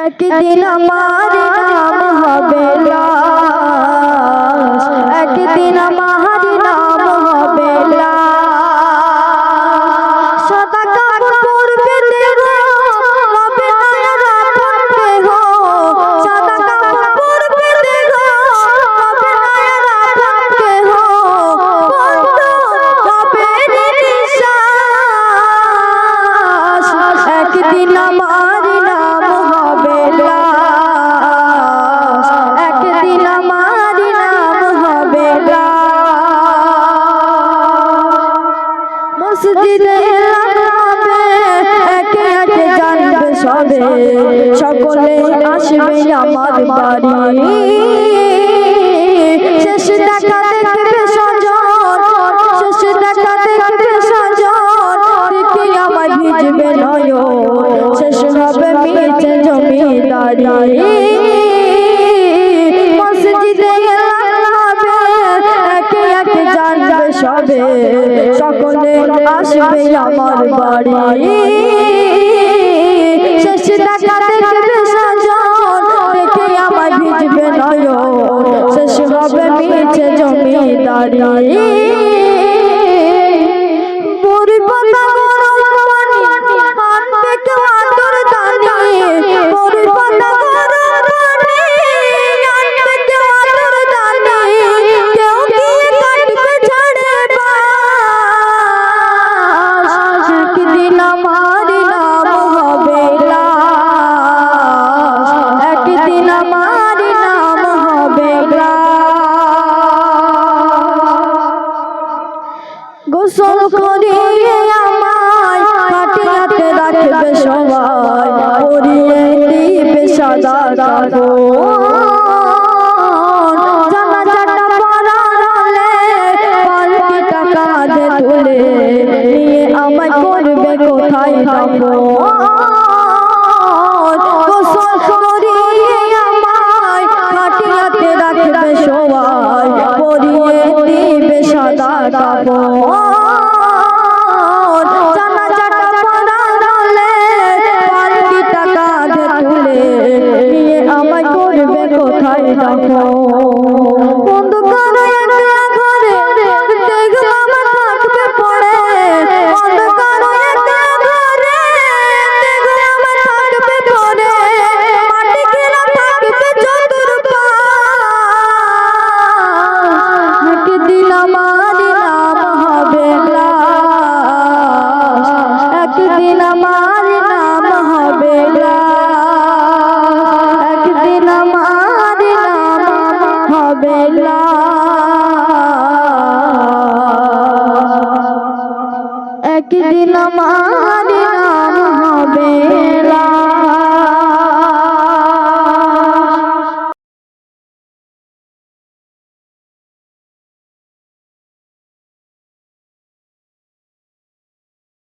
একদিন আমার নাম হবে লাশ, একদিন আমার নাম হবে লাশ। সাদা কাপড় পরবে দেহ, হবে না আপন দেহ। সাদা কাপড় পরবে দেহ, হবে না আপন দেহ। বন্ধ হবে নিঃশ্বাস, একদিন আমার নাম হবে লাশ, একদিন আমার নাম হবে লাশ। মসজিদে লাগাবে একে একে জানবে সবে, সকলে আসবে আমার বাড়ি। শেষ দেখা দেখবে সজন, শেষ দেখা দেখবে সজন, দেখে আমার ভিজবে নয়ন, শেষ হবে মিছে জমিদারি। মসজিদে লাগাবে একে একে জানবে সবে, সকলে আসবে আমার বাড়ি। শেষ দেখা দেখবে সজন, দেখে আমার ভিজবে নয়ন, শেষ হবে মিছে জমিদারি। গোসল করিয়ে আমায় খাটিয়াতে রাখবে সবাই, পরিয়ে দিবে সাদা কাপড়। জানাজাটা পরার হলে পালকিটা কাঁধে তুলে নিয়ে আমায় করবে কোথায় দাফন। গোসল করিয়ে আমায় খাটিয়াতে রাখবে সবাই, পরিয়ে দিবে সাদা কাপড়। জানাজাটা পরার হলে পালকিটা কাঁধে তুলে নিয়ে আমায় করবে কোথায় দাফন। অন্ধকার একলা ঘরে দেখলাম আমার থাকবে পড়ে, অন্ধকার একলা ঘরে দেখলাম আমার থাকবে পড়ে, মাটি ঘেরা থাকবে চতুর্পাশ। একদিন আমার নাম হবে লাশ, একদিন আমার নাম হবে লাশ, একদিন আমার নাম হবে লাশ, একদিন আমার